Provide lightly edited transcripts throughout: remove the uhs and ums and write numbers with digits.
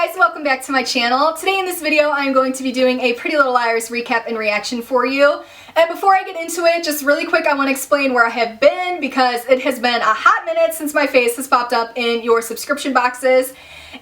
guys, welcome back to my channel. Today in this video I'm going to be doing a Pretty Little Liars recap and reaction for you. And before I get into it, just really quick, I want to explain where I have been because it has been a hot minute since my face has popped up in your subscription boxes.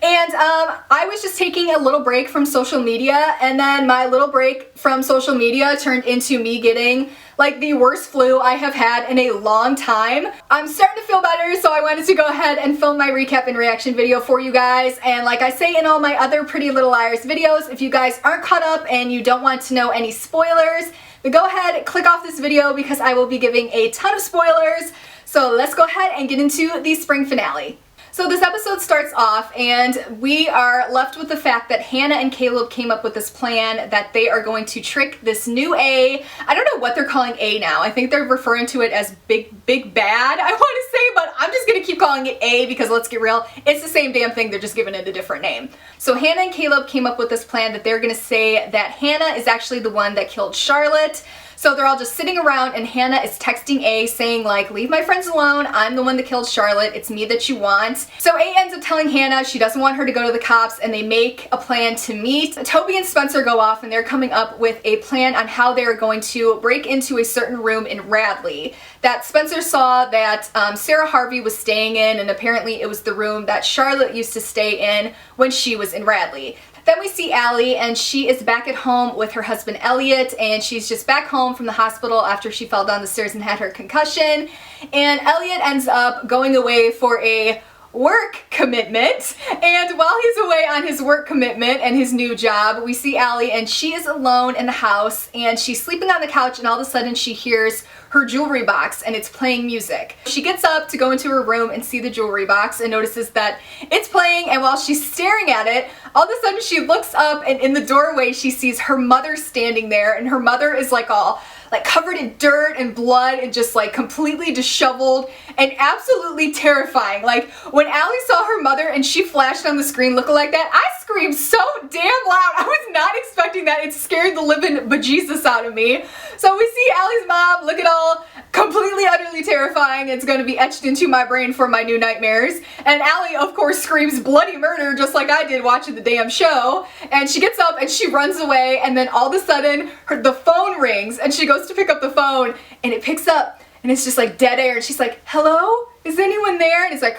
And I was just taking a little break from social media, and then my little break from social media turned into me getting like the worst flu I have had in a long time. I'm starting to feel better, so I wanted to go ahead and film my recap and reaction video for you guys. And like I say in all my other Pretty Little Liars videos, if you guys aren't caught up and you don't want to know any spoilers, then go ahead and click off this video because I will be giving a ton of spoilers. So let's go ahead and get into the spring finale. So this episode starts off and we are left with the fact that Hannah and Caleb came up with this plan that they are going to trick this new A. I don't know what they're calling A now. I think they're referring to it as Big Bad, I want to say, but I'm just going to keep calling it A because let's get real, it's the same damn thing, they're just giving it a different name. So Hannah and Caleb came up with this plan that they're going to say that Hannah is actually the one that killed Charlotte. So they're all just sitting around and Hannah is texting A saying like, leave my friends alone, I'm the one that killed Charlotte, it's me that you want. So A ends up telling Hannah she doesn't want her to go to the cops and they make a plan to meet. Toby and Spencer go off and they're coming up with a plan on how they're going to break into a certain room in Radley that Spencer saw that Sarah Harvey was staying in, and apparently it was the room that Charlotte used to stay in when she was in Radley. Then we see Alli, and she is back at home with her husband Elliot, and she's just back home from the hospital after she fell down the stairs and had her concussion. And Elliot ends up going away for a work commitment, and while he's away on his work commitment and his new job, we see Alli and she is alone in the house and she's sleeping on the couch, and all of a sudden she hears her jewelry box and it's playing music. She gets up to go into her room and see the jewelry box and notices that it's playing, and while she's staring at it, all of a sudden she looks up and in the doorway she sees her mother standing there, and her mother is like all like covered in dirt and blood and just like completely disheveled and absolutely terrifying. Like when Alli saw her mother and she flashed on the screen looking like that, I screamed so damn loud. I was not expecting that. It scared the living bejesus out of me. So we see Alli's mom look at all completely utterly terrifying. It's going to be etched into my brain for my new nightmares. And Alli of course screams bloody murder just like I did watching the damn show. And she gets up and she runs away, and then all of a sudden the phone rings and she goes to pick up the phone and it picks up and it's just like dead air, and she's like, hello, is anyone there? And it's like,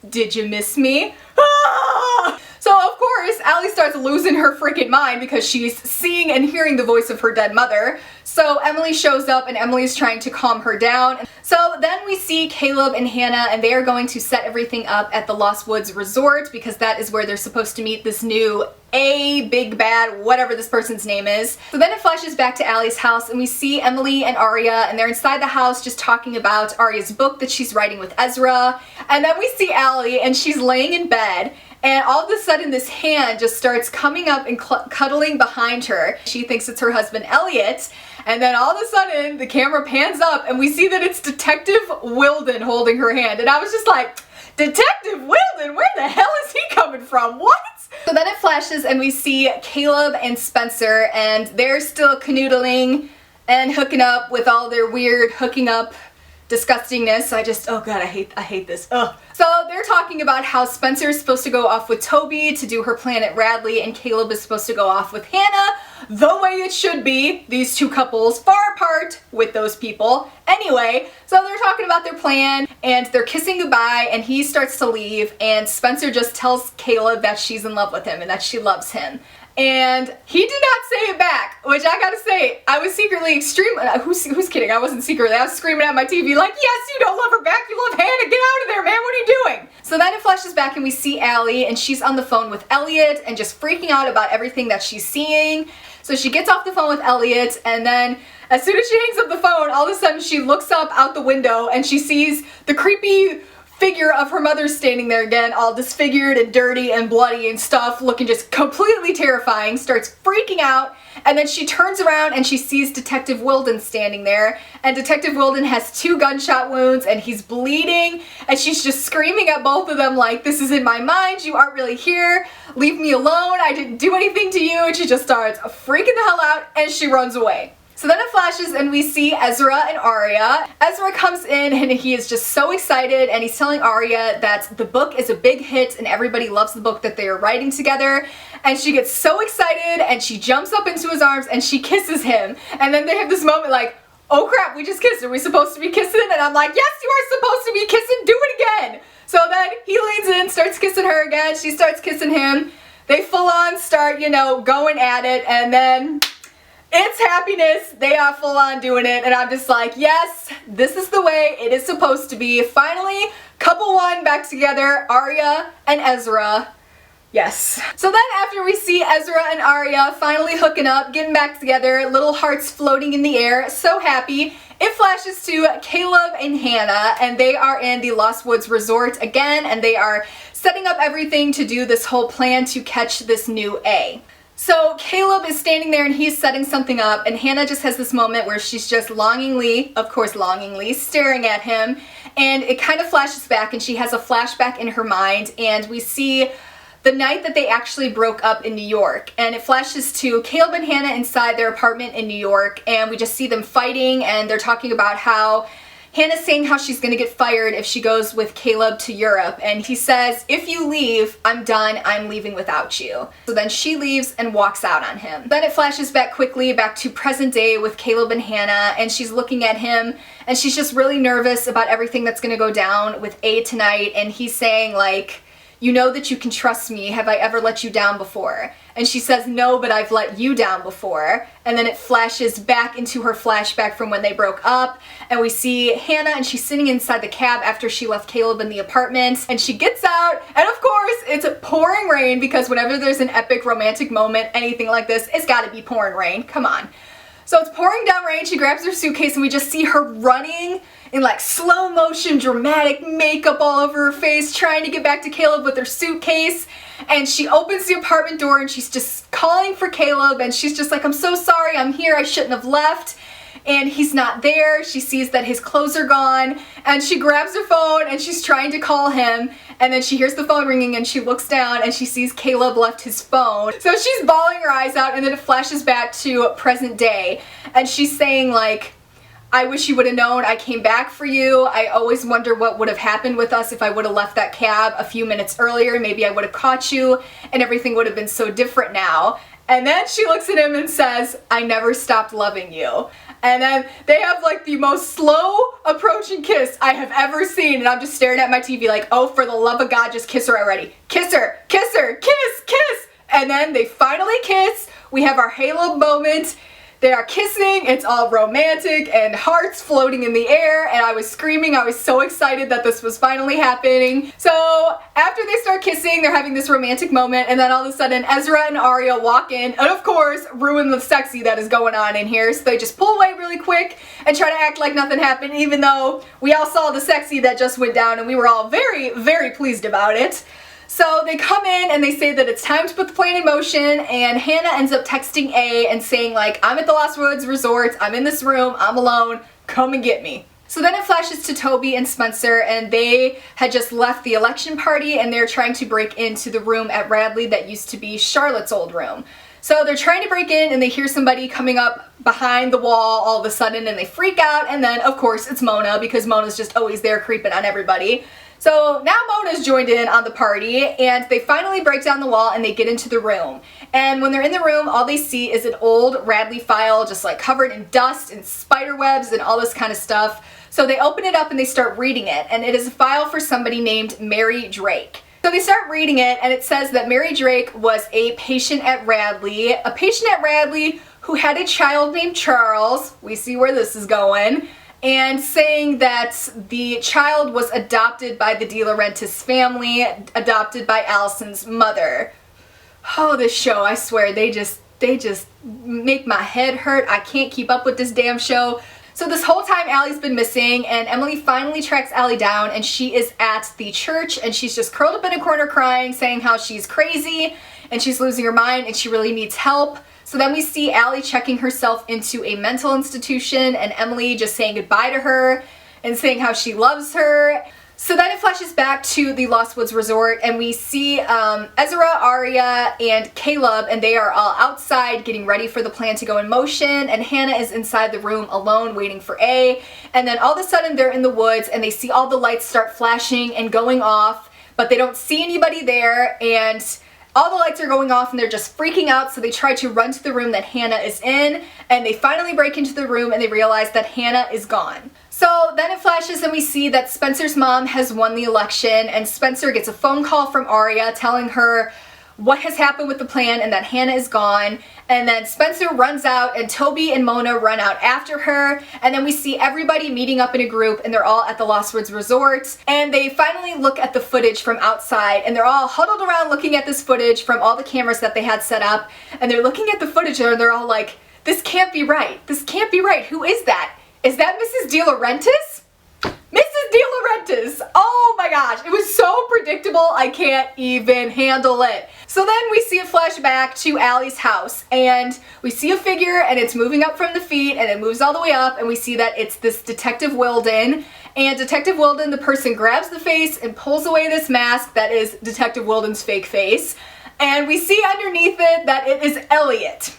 did you miss me? Ah! So of course Alli starts losing her freaking mind because she's seeing and hearing the voice of her dead mother. So Emily shows up and Emily's trying to calm her down. So then we see Caleb and Hannah, and they are going to set everything up at the Lost Woods Resort because that is where they're supposed to meet this new A, Big Bad, whatever this person's name is. So then it flashes back to Alli's house and we see Emily and Aria, and they're inside the house just talking about Aria's book that she's writing with Ezra. And then we see Alli and she's laying in bed, and all of a sudden this hand just starts coming up and cuddling behind her. She thinks it's her husband Elliot, and then all of a sudden the camera pans up and we see that it's Detective Wilden holding her hand, and I was just like, Detective Wilden, where the hell is he coming from? What? So then it flashes and we see Caleb and Spencer, and they're still canoodling and hooking up with all their weird hooking up disgustingness. Oh god, I hate this. Ugh. So they're talking about how Spencer is supposed to go off with Toby to do her plan at Radley, and Caleb is supposed to go off with Hannah, the way it should be. These two couples far apart with those people. Anyway, so they're talking about their plan and they're kissing goodbye, and he starts to leave, and Spencer just tells Caleb that she's in love with him and that she loves him. And he did not say it back, which I gotta say, I was secretly extremely, who's kidding? I wasn't secretly, I was screaming at my TV like, yes, you don't love her back, you love Hannah, get out of there, man, what are you doing? So then it flashes back and we see Alli, and she's on the phone with Elliot and just freaking out about everything that she's seeing. So she gets off the phone with Elliot, and then as soon as she hangs up the phone, all of a sudden she looks up out the window and she sees the creepy figure of her mother standing there again, all disfigured and dirty and bloody and stuff, looking just completely terrifying, starts freaking out, and then she turns around and she sees Detective Wilden standing there, and Detective Wilden has 2 gunshot wounds and he's bleeding, and she's just screaming at both of them like, this is in my mind, you aren't really here, leave me alone, I didn't do anything to you, and she just starts freaking the hell out and she runs away. So then it flashes and we see Ezra and Arya. Ezra comes in and he is just so excited and he's telling Arya that the book is a big hit and everybody loves the book that they are writing together. And she gets so excited and she jumps up into his arms and she kisses him. And then they have this moment like, oh crap, we just kissed. Are we supposed to be kissing? And I'm like, yes, you are supposed to be kissing. Do it again. So then he leans in, starts kissing her again. She starts kissing him. They full on start, you know, going at it. And then it's happiness. They are full on doing it. And I'm just like, yes, this is the way it is supposed to be. Finally, couple one back together, Arya and Ezra. Yes. So then after we see Ezra and Arya finally hooking up, getting back together, little hearts floating in the air, so happy, it flashes to Caleb and Hannah, and they are in the Lost Woods Resort again, and they are setting up everything to do this whole plan to catch this new A. So Caleb is standing there and he's setting something up, and Hannah just has this moment where she's just longingly, of course longingly, staring at him, and it kind of flashes back and she has a flashback in her mind, and we see the night that they actually broke up in New York, and it flashes to Caleb and Hannah inside their apartment in New York, and we just see them fighting, and they're talking about how Hannah's saying how she's gonna get fired if she goes with Caleb to Europe, and he says, if you leave, I'm done, I'm leaving without you. So then she leaves and walks out on him. Then it flashes back quickly back to present day with Caleb and Hannah, and she's looking at him, and she's just really nervous about everything that's gonna go down with A tonight, and he's saying like, you know that you can trust me. Have I ever let you down before? And she says, no, but I've let you down before. And then it flashes back into her flashback from when they broke up. And we see Hannah, and she's sitting inside the cab after she left Caleb in the apartment. And she gets out, and of course, it's pouring rain, because whenever there's an epic romantic moment, anything like this, it's gotta be pouring rain. Come on. So it's pouring down rain, she grabs her suitcase, and we just see her running in like slow motion, dramatic makeup all over her face, trying to get back to Caleb with her suitcase. And she opens the apartment door and she's just calling for Caleb, and she's just like, I'm so sorry, I'm here, I shouldn't have left. And he's not there. She sees that his clothes are gone, and she grabs her phone and she's trying to call him, and then she hears the phone ringing and she looks down and she sees Caleb left his phone. So she's bawling her eyes out, and then it flashes back to present day, and she's saying like, I wish you would have known I came back for you. I always wonder what would have happened with us if I would have left that cab a few minutes earlier. Maybe I would have caught you and everything would have been so different now. And then she looks at him and says, I never stopped loving you. And then they have like the most slow approaching kiss I have ever seen. And I'm just staring at my TV like, oh, for the love of God, just kiss her already. Kiss her, kiss her, kiss, kiss. And then they finally kiss. We have our halo moment. They are kissing, it's all romantic and hearts floating in the air, and I was screaming. I was so excited that this was finally happening. So after they start kissing, they're having this romantic moment, and then all of a sudden Ezra and Arya walk in and of course ruin the sexy that is going on in here. So they just pull away really quick and try to act like nothing happened, even though we all saw the sexy that just went down and we were all very, very pleased about it. So they come in and they say that it's time to put the plan in motion, and Hannah ends up texting A and saying like, I'm at the Lost Woods Resort, I'm in this room, I'm alone, come and get me. So then it flashes to Toby and Spencer, and they had just left the election party and they're trying to break into the room at Radley that used to be Charlotte's old room. So they're trying to break in and they hear somebody coming up behind the wall all of a sudden, and they freak out, and then of course it's Mona, because Mona's just always there creeping on everybody. So now Mona's joined in on the party, and they finally break down the wall and they get into the room. And when they're in the room, all they see is an old Radley file just like covered in dust and spider webs and all this kind of stuff. So they open it up and they start reading it, and it is a file for somebody named Mary Drake. So they start reading it, and it says that Mary Drake was a patient at Radley who had a child named Charles. We see where this is going. And saying that the child was adopted by the De Laurentiis family, adopted by Allison's mother. Oh, this show, I swear, they just make my head hurt. I can't keep up with this damn show. So this whole time Alli's been missing, and Emily finally tracks Alli down, and she is at the church, and she's just curled up in a corner crying, saying how she's crazy and she's losing her mind and she really needs help. So then we see Alli checking herself into a mental institution, and Emily just saying goodbye to her and saying how she loves her. So then it flashes back to the Lost Woods Resort, and we see Ezra, Arya, and Caleb, and they are all outside getting ready for the plan to go in motion, and Hannah is inside the room alone waiting for A, and then all of a sudden they're in the woods and they see all the lights start flashing and going off, but they don't see anybody there, and all the lights are going off and they're just freaking out, so they try to run to the room that Hannah is in, and they finally break into the room and they realize that Hannah is gone. So then it flashes and we see that Spencer's mom has won the election, and Spencer gets a phone call from Arya telling her what has happened with the plan and that Hannah is gone. And then Spencer runs out and Toby and Mona run out after her, and then we see everybody meeting up in a group and they're all at the Lost Woods Resort, and they finally look at the footage from outside and they're all huddled around looking at this footage from all the cameras that they had set up, and they're looking at the footage and they're all like, this can't be right. This can't be right. Who is that? Is that Mrs. De Laurentiis? Mrs. De Laurentiis! Oh my gosh, it was so predictable, I can't even handle it. So then we see a flashback to Alli's house, and we see a figure and it's moving up from the feet and it moves all the way up, and we see that it's this Detective Wilden. And Detective Wilden, the person grabs the face and pulls away this mask that is Detective Wilden's fake face. And we see underneath it that it is Elliot.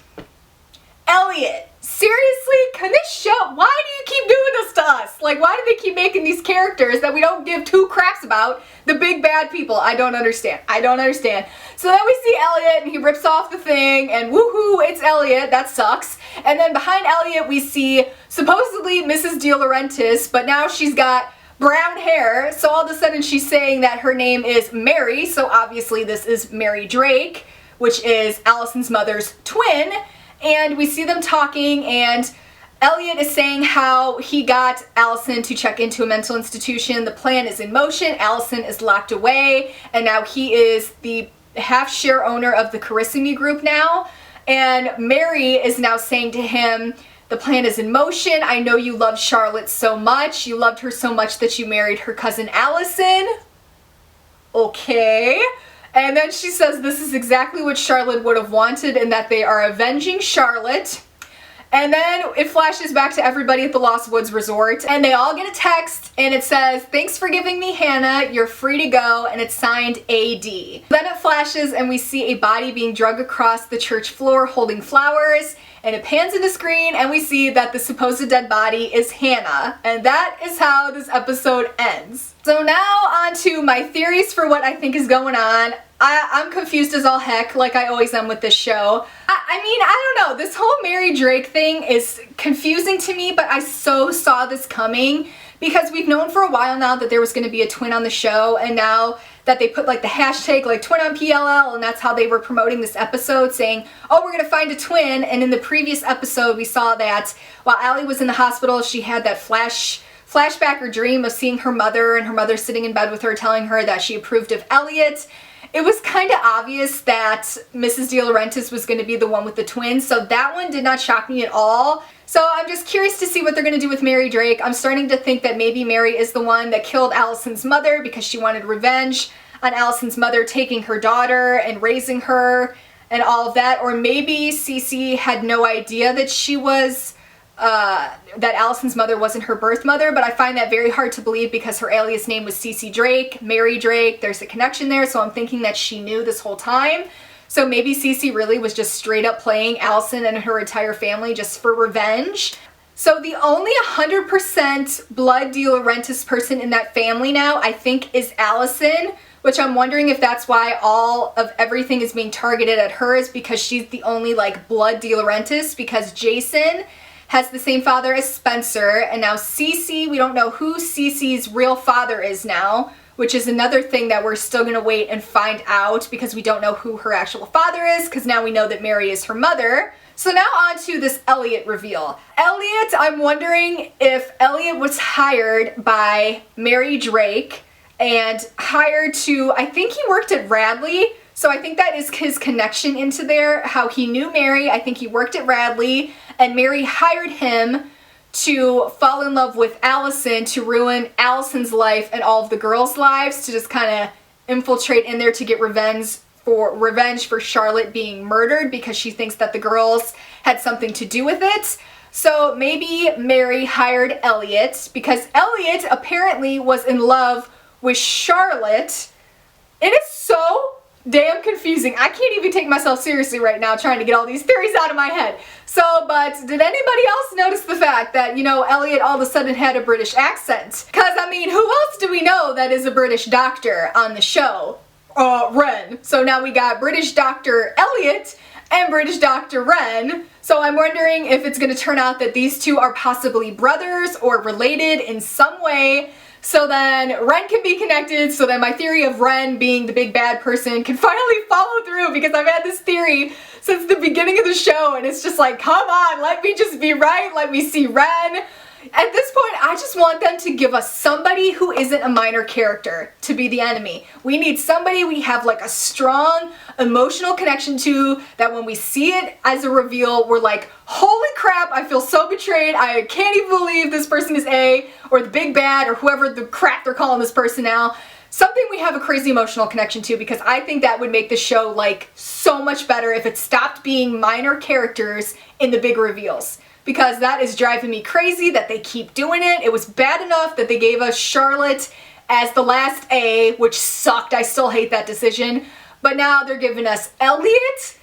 Elliot! Seriously? Can this show, why do you keep doing this to us? Like, why do they keep making these characters that we don't give two craps about, the big bad people? I don't understand. I don't understand. So then we see Elliot and he rips off the thing and woohoo, it's Elliot. That sucks. And then behind Elliot we see supposedly Mrs. De Laurentiis, but now she's got brown hair. So all of a sudden she's saying that her name is Mary. So obviously this is Mary Drake, which is Allison's mother's twin. And we see them talking, and Elliot is saying how he got Allison to check into a mental institution. The plan is in motion. Allison is locked away, and now he is the half-share owner of the Carissimi group now. And Mary is now saying to him, the plan is in motion. I know you love Charlotte so much. You loved her so much that you married her cousin Allison. Okay. And then she says this is exactly what Charlotte would have wanted and that they are avenging Charlotte. And then it flashes back to everybody at the Lost Woods Resort, and they all get a text and it says, thanks for giving me Hannah, you're free to go, and it's signed AD. Then it flashes and we see a body being dragged across the church floor holding flowers, and it pans in the screen and we see that the supposed dead body is Hannah. And that is how this episode ends. So now on to my theories for what I think is going on. I'm confused as all heck, like I always am with this show. I mean, I don't know, this whole Mary Drake thing is confusing to me, but I so saw this coming because we've known for a while now that there was going to be a twin on the show, and now that they put like the hashtag like twin on PLL, and that's how they were promoting this episode, saying, oh, we're going to find a twin. And in the previous episode we saw that while Alli was in the hospital, she had that flashback or dream of seeing her mother, and her mother sitting in bed with her telling her that she approved of Elliot. It was kind of obvious that Mrs. De Laurentiis was going to be the one with the twins, so that one did not shock me at all. So I'm just curious to see what they're going to do with Mary Drake. I'm starting to think that maybe Mary is the one that killed Allison's mother because she wanted revenge on Allison's mother taking her daughter and raising her and all of that. Or maybe Cece had no idea that she was that Allison's mother wasn't her birth mother, but I find that very hard to believe because her alias name was Cece Drake, Mary Drake. There's a connection there, so I'm thinking that she knew this whole time. So maybe Cece really was just straight up playing Allison and her entire family just for revenge. So the only 100% blood De Laurentiis person in that family now, I think, is Allison, which I'm wondering if that's why all of everything is being targeted at her, is because she's the only like blood De Laurentiis, because Jason has the same father as Spencer, and now Cece, we don't know who Cece's real father is now, which is another thing that we're still going to wait and find out because we don't know who her actual father is, because now we know that Mary is her mother. So now on to this Elliot reveal. Elliot, I'm wondering if Elliot was hired by Mary Drake and hired to, I think he worked at Radley, so I think that is his connection into there, how he knew Mary. I think he worked at Radley, and Mary hired him to fall in love with Allison, to ruin Allison's life and all of the girls' lives, to just kind of infiltrate in there to get revenge for Charlotte being murdered because she thinks that the girls had something to do with it. So maybe Mary hired Elliot because Elliot apparently was in love with Charlotte. It is so damn confusing. I can't even take myself seriously right now trying to get all these theories out of my head. So, but did anybody else notice the fact that, you know, Elliot all of a sudden had a British accent? Because, I mean, who else do we know that is a British doctor on the show? Ren. So now we got British Dr. Elliot and British Dr. Ren. So I'm wondering if it's going to turn out that these two are possibly brothers or related in some way. So then Ren can be connected, so then my theory of Ren being the big bad person can finally follow through, because I've had this theory since the beginning of the show and it's just like, come on, let me just be right, let me see Ren. At this point, I just want them to give us somebody who isn't a minor character to be the enemy. We need somebody we have like a strong emotional connection to, that when we see it as a reveal, we're like, holy crap, I feel so betrayed. I can't even believe this person is A, or the big bad, or whoever the crap they're calling this person now. Something we have a crazy emotional connection to, because I think that would make the show like so much better if it stopped being minor characters in the big reveals. Because that is driving me crazy that they keep doing it. It was bad enough that they gave us Charlotte as the last A, which sucked. I still hate that decision. But now they're giving us Elliot.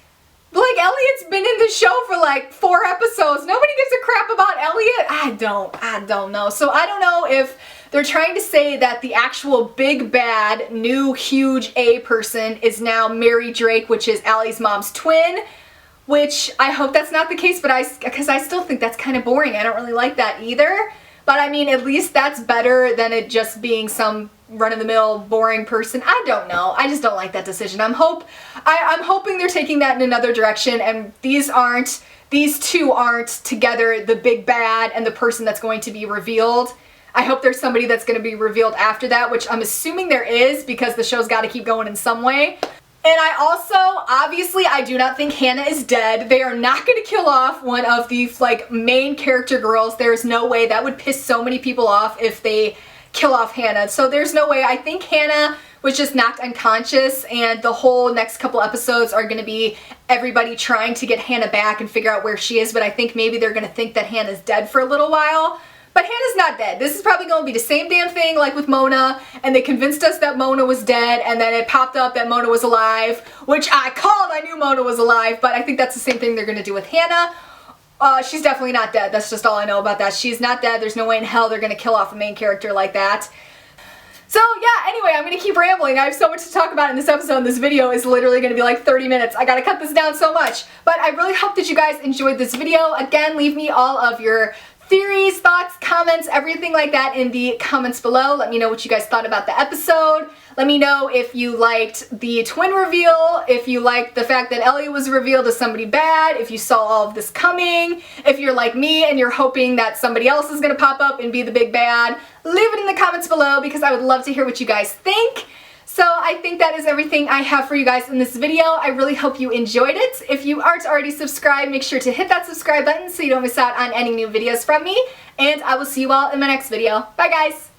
Like, Elliot's been in the show for like 4 episodes. Nobody gives a crap about Elliot. I don't know. So I don't know if they're trying to say that the actual big bad new huge A person is now Mary Drake, which is Alli's mom's twin. Which I hope that's not the case, but because I still think that's kind of boring. I don't really like that either. But I mean, at least that's better than it just being some run-of-the-mill boring person. I don't know. I just don't like that decision. I'm hoping they're taking that in another direction, and these two aren't together, the big bad and the person that's going to be revealed. I hope there's somebody that's going to be revealed after that, which I'm assuming there is, because the show's got to keep going in some way. And I also, obviously, I do not think Hannah is dead. They are not going to kill off one of the, like, main character girls. There's no way. That would piss so many people off if they kill off Hannah. So there's no way. I think Hannah was just knocked unconscious, and the whole next couple episodes are going to be everybody trying to get Hannah back and figure out where she is. But I think maybe they're going to think that Hannah's dead for a little while. But Hannah's not dead. This is probably going to be the same damn thing like with Mona, and they convinced us that Mona was dead, and then it popped up that Mona was alive, which I called. I knew Mona was alive, but I think that's the same thing they're going to do with Hannah. She's definitely not dead. That's just all I know about that. She's not dead. There's no way in hell they're going to kill off a main character like that. So yeah, anyway, I'm going to keep rambling. I have so much to talk about in this episode, and this video is literally going to be like 30 minutes. I got to cut this down so much. But I really hope that you guys enjoyed this video. Again, leave me all of your theories, thoughts, comments, everything like that in the comments below. Let me know what you guys thought about the episode. Let me know if you liked the twin reveal, if you liked the fact that Elliot was revealed as somebody bad, if you saw all of this coming, if you're like me and you're hoping that somebody else is going to pop up and be the big bad. Leave it in the comments below, because I would love to hear what you guys think. So I think that is everything I have for you guys in this video. I really hope you enjoyed it. If you aren't already subscribed, make sure to hit that subscribe button so you don't miss out on any new videos from me. And I will see you all in my next video. Bye guys!